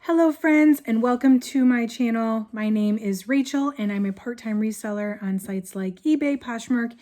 Hello friends and welcome to my channel. My name is Rachel and I'm a part-time reseller on sites like eBay, Poshmark,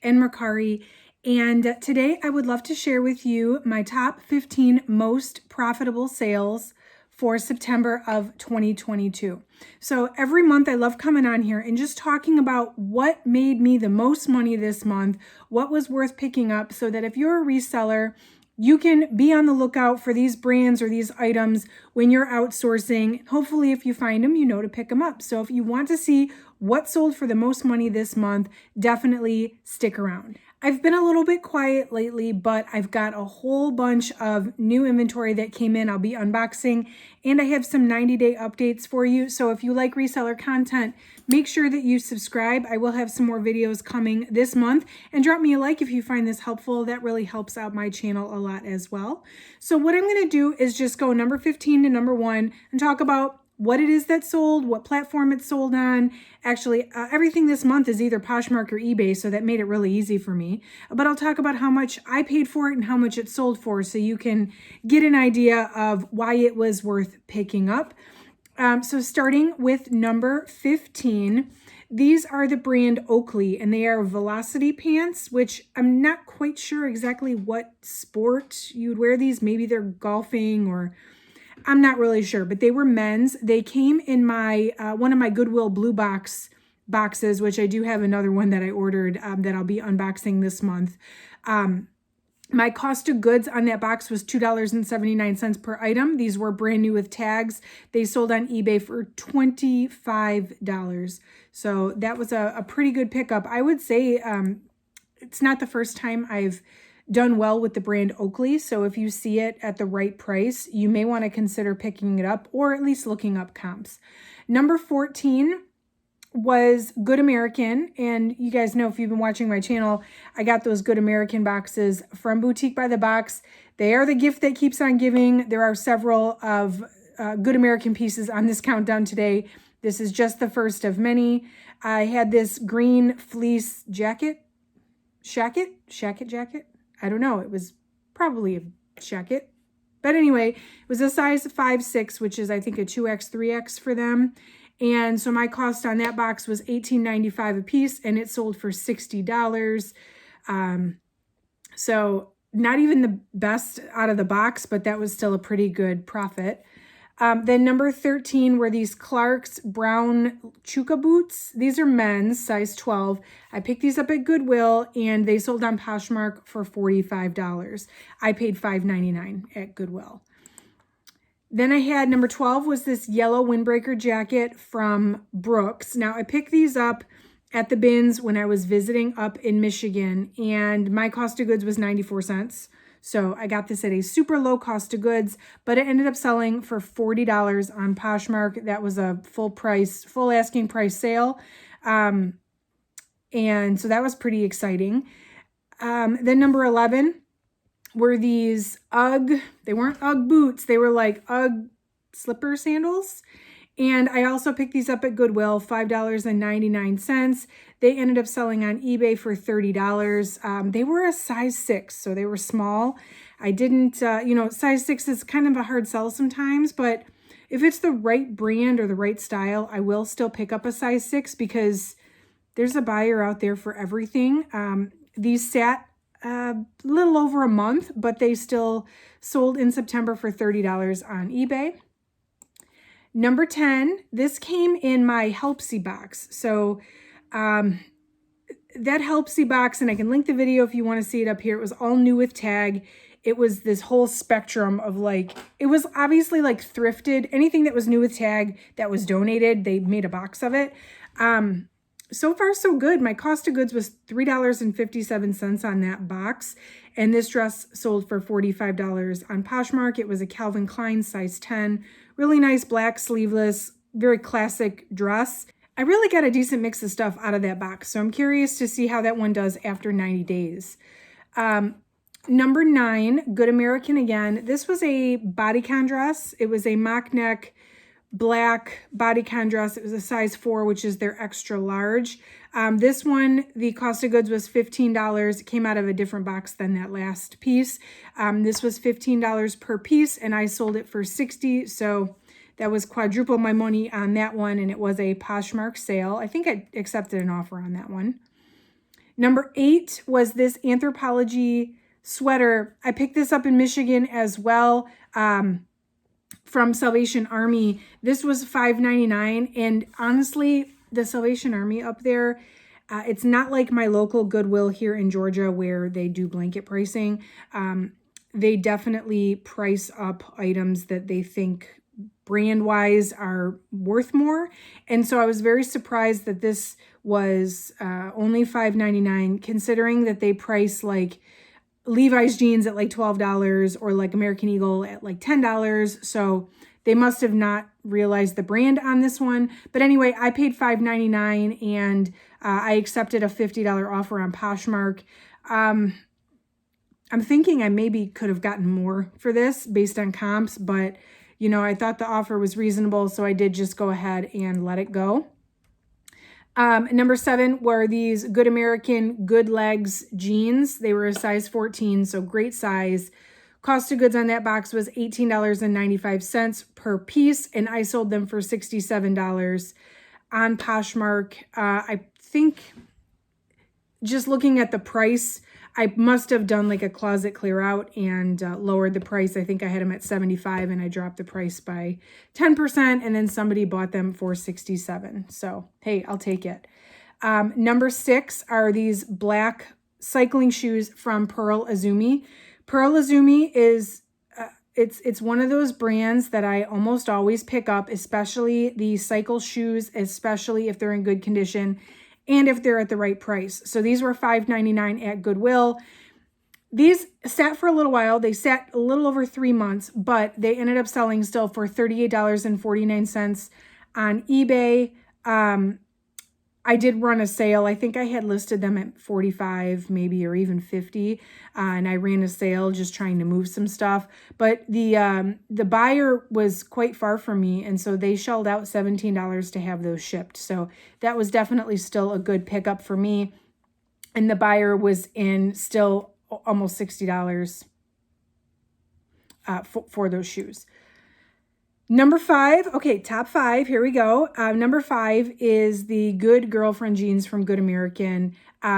and Mercari. And today I would love to share with you my top 15 most profitable sales for September of 2022. So every month I love coming on here and just talking about what made me the most money this month, what was worth picking up, so that if you're a reseller, you can be on the lookout for these brands or these items when you're outsourcing. Hopefully, if you find them, you know to pick them up. So if you want to see what sold for the most money this month, definitely stick around. I've been a little bit quiet lately, but I've got a whole bunch of new inventory that came in. I'll be unboxing, and I have some 90-day updates for you. So if you like reseller content, make sure that you subscribe. I will have some more videos coming this month, and drop me a like if you find this helpful. That really helps out my channel a lot as well. So what I'm going to do is just go number 15 to number 1 and talk about what it is that sold, what platform it's sold on. Actually, everything this month is either Poshmark or eBay, so that made it really easy for me. But I'll talk about how much I paid for it and how much it sold for, so you can get an idea of why it was worth picking up. So starting with number 15, these are the brand Oakley, and they are Velocity pants, which I'm not quite sure exactly what sport you'd wear these. Maybe they're golfing, or I'm not really sure, but they were men's. They came in my one of my Goodwill blue boxes, which I do have another one that I ordered that I'll be unboxing this month. My cost of goods on that box was $2.79 per item. These were brand new with tags. They sold on eBay for $25. So that was a pretty good pickup. I would say it's not the first time I've done well with the brand Oakley. So if you see it at the right price, you may want to consider picking it up, or at least looking up comps. Number 14 was Good American. And you guys know, if you've been watching my channel, I got those Good American boxes from Boutique by the Box. They are the gift that keeps on giving. There are several of Good American pieces on this countdown today. This is just the first of many. I had this green fleece jacket. Jacket? I don't know. It was probably a jacket. But anyway, it was a size 5-6, which is, I think, a 2X, 3X for them. And so my cost on that box was $18.95 a piece, and it sold for $60. So not even the best out of the box, but that was still a pretty good profit. Then number 13 were these Clark's brown Chuka boots. These are men's, size 12. I picked these up at Goodwill, and they sold on Poshmark for $45. I paid $5.99 at Goodwill. Then I had number 12 was this yellow windbreaker jacket from Brooks. Now I picked these up at the bins when I was visiting up in Michigan, and my cost of goods was 94 cents. So I got this at a super low cost of goods, but it ended up selling for $40 on Poshmark. That was a full asking price sale. And so that was pretty exciting. Then number 11 were these UGG. They weren't UGG boots. They were like UGG slipper sandals. And I also picked these up at Goodwill, $5.99. They ended up selling on eBay for $30. They were a size 6, so they were small. I didn't, size 6 is kind of a hard sell sometimes, but if it's the right brand or the right style, I will still pick up a size 6, because there's a buyer out there for everything. These sat a little over a month, but they still sold in September for $30 on eBay. Number 10, this came in my Helpsy box. So that Helpsy box, and I can link the video if you want to see it up here. It was all new with tag. It was this whole spectrum of it was obviously like thrifted. Anything that was new with tag that was donated, they made a box of it. So far, so good. My cost of goods was $3.57 on that box. And this dress sold for $45 on Poshmark. It was a Calvin Klein size 10. Really nice black sleeveless, very classic dress. I really got a decent mix of stuff out of that box. So I'm curious to see how that one does after 90 days. Number 9, Good American again. This was a bodycon dress. It was a mock neck black bodycon dress. It was a size 4, which is their extra large. This one, the cost of goods was $15. It came out of a different box than that last piece. This was $15 per piece, and I sold it for $60. So that was quadruple my money on that one, and it was a Poshmark sale. I think I accepted an offer on that one. Number 8 was this Anthropologie sweater. I picked this up in Michigan as well, from Salvation Army. This was $5.99, and honestly, the Salvation Army up there, it's not like my local Goodwill here in Georgia where they do blanket pricing. They definitely price up items that they think brand-wise are worth more. And so I was very surprised that this was only $5.99, considering that they price like Levi's jeans at like $12 or like American Eagle at like $10. So they must have not realized the brand on this one. But anyway, I paid $5.99, and I accepted a $50 offer on Poshmark. I'm thinking I maybe could have gotten more for this based on comps, but you know, I thought the offer was reasonable, so I did just go ahead and let it go. Number 7 were these Good American Good Legs jeans. They were a size 14, so great size. Cost of goods on that box was $18.95 per piece, and I sold them for $67 on Poshmark. I think just looking at the price, I must have done like a closet clear out and lowered the price. I think I had them at 75 and I dropped the price by 10%, and then somebody bought them for 67. So, hey, I'll take it. Number 6 are these black cycling shoes from Pearl Izumi. Pearl Izumi is, it's one of those brands that I almost always pick up, especially the cycle shoes, especially if they're in good condition and if they're at the right price. So these were $5.99 at Goodwill. These sat for a little while. They sat a little over 3 months, but they ended up selling still for $38.49 on eBay. I did run a sale. I think I had listed them at 45 maybe, or even 50. And I ran a sale just trying to move some stuff. But the buyer was quite far from me, and so they shelled out $17 to have those shipped. So that was definitely still a good pickup for me. And the buyer was in still almost $60 for those shoes. Number 5, okay, top 5, here we go. Number 5 is the Good Girlfriend jeans from Good American.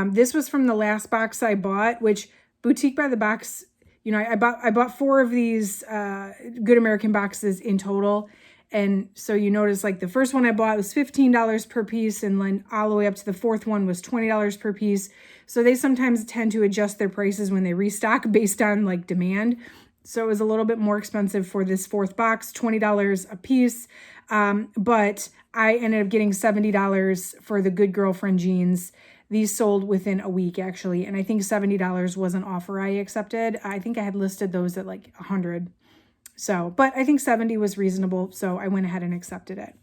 This was from the last box I bought, which Boutique by the Box, you know, I bought 4 of these Good American boxes in total. And so you notice like the first one I bought was $15 per piece, and then all the way up to the 4th one was $20 per piece. So they sometimes tend to adjust their prices when they restock based on like demand. So it was a little bit more expensive for this 4th box, $20 a piece. But I ended up getting $70 for the Good Girlfriend jeans. These sold within a week, actually. And I think $70 was an offer I accepted. I think I had listed those at like 100. So, but I think 70 was reasonable. So I went ahead and accepted it.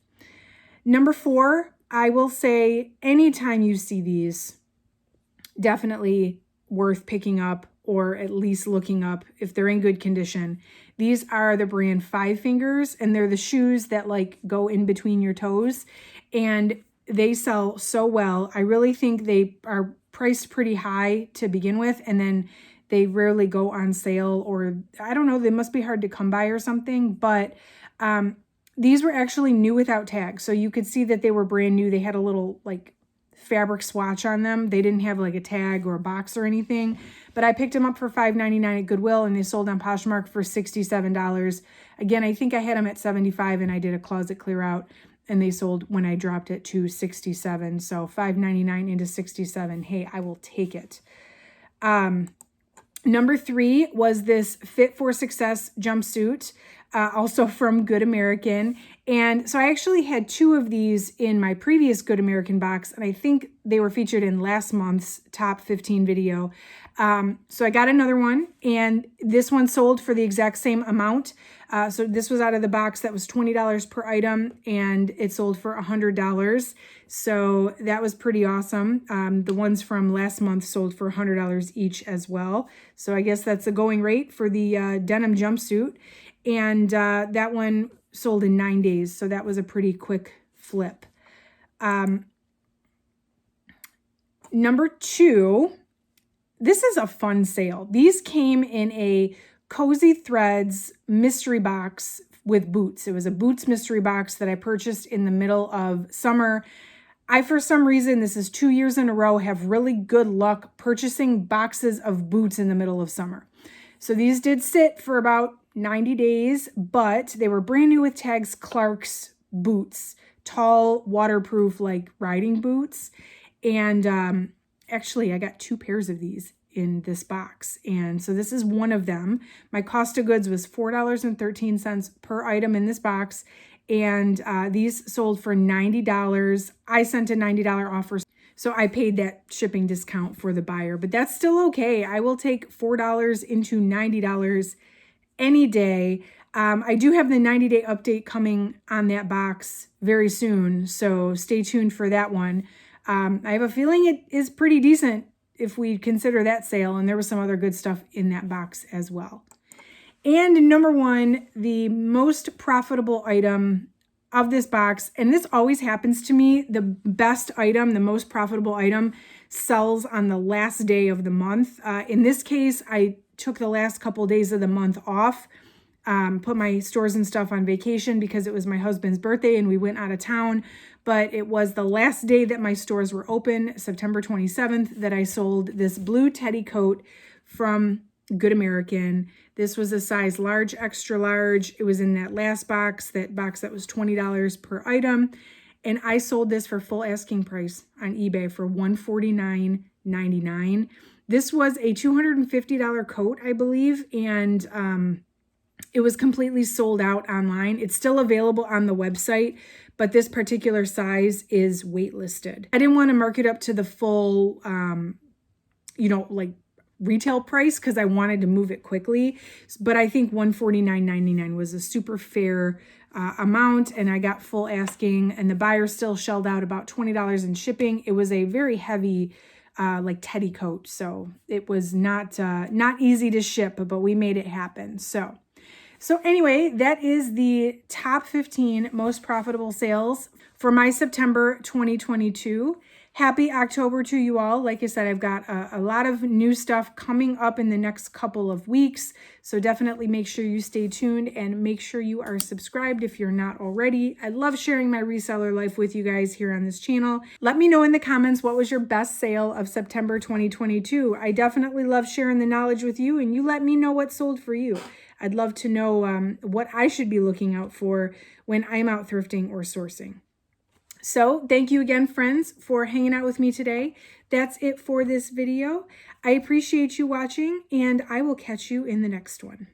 Number 4, I will say anytime you see these, definitely worth picking up, or at least looking up if they're in good condition. These are the brand Five Fingers, and they're the shoes that like go in between your toes, and they sell so well. I really think they are priced pretty high to begin with, and then they rarely go on sale, or I don't know, they must be hard to come by or something, but these were actually new without tags. So you could see that they were brand new. They had a little like fabric swatch on them. They didn't have like a tag or a box or anything, but I picked them up for $5.99 at Goodwill, and they sold on Poshmark for $67. Again, I think I had them at 75 and I did a closet clear out, and they sold when I dropped it to 67. So $5.99 into 67. Hey, I will take it. Number 3 was this Fit for Success jumpsuit, also from Good American. And so I actually had 2 of these in my previous Good American box, and I think they were featured in last month's top 15 video. So I got another one, and this one sold for the exact same amount. So this was out of the box that was $20 per item, and it sold for $100. So that was pretty awesome. The ones from last month sold for $100 each as well. So I guess that's the going rate for the denim jumpsuit. And that one sold in 9 days. So that was a pretty quick flip. Number 2, this is a fun sale. These came in a Cozy Threads mystery box with boots. It was a boots mystery box that I purchased in the middle of summer. For some reason, this is 2 years in a row, have really good luck purchasing boxes of boots in the middle of summer. So these did sit for about 90 days, but they were brand new with tags, Clark's boots, tall, waterproof, like riding boots. And actually, I got 2 pairs of these in this box. And so this is one of them. My cost of goods was $4.13 per item in this box. And these sold for $90. I sent a $90 offer, so I paid that shipping discount for the buyer, but that's still okay. I will take $4 into $90 any day. I do have the 90-day update coming on that box very soon, so stay tuned for that one. I have a feeling it is pretty decent if we consider that sale, and there was some other good stuff in that box as well. And number one, the most profitable item of this box, and this always happens to me, the best item, the most profitable item sells on the last day of the month. In this case, I took the last couple days of the month off, put my stores and stuff on vacation because it was my husband's birthday and we went out of town. But it was the last day that my stores were open, September 27th, that I sold this blue teddy coat from Good American. This was a size large, extra large. It was in that last box, that was $20 per item. And I sold this for full asking price on eBay for $149.99. This was a $250 coat, I believe. And it was completely sold out online. It's still available on the website, but this particular size is waitlisted. I didn't want to mark it up to the full, like retail price because I wanted to move it quickly. But I think $149.99 was a super fair amount, and I got full asking, and the buyer still shelled out about $20 in shipping. It was a very heavy like teddy coat, so it was not easy to ship, but we made it happen. So anyway, that is the top 15 most profitable sales for my September 2022. Happy October to you all. Like I said, I've got a lot of new stuff coming up in the next couple of weeks. So definitely make sure you stay tuned and make sure you are subscribed if you're not already. I love sharing my reseller life with you guys here on this channel. Let me know in the comments what was your best sale of September 2022. I definitely love sharing the knowledge with you, and you let me know what sold for you. I'd love to know what I should be looking out for when I'm out thrifting or sourcing. So thank you again, friends, for hanging out with me today. That's it for this video. I appreciate you watching, and I will catch you in the next one.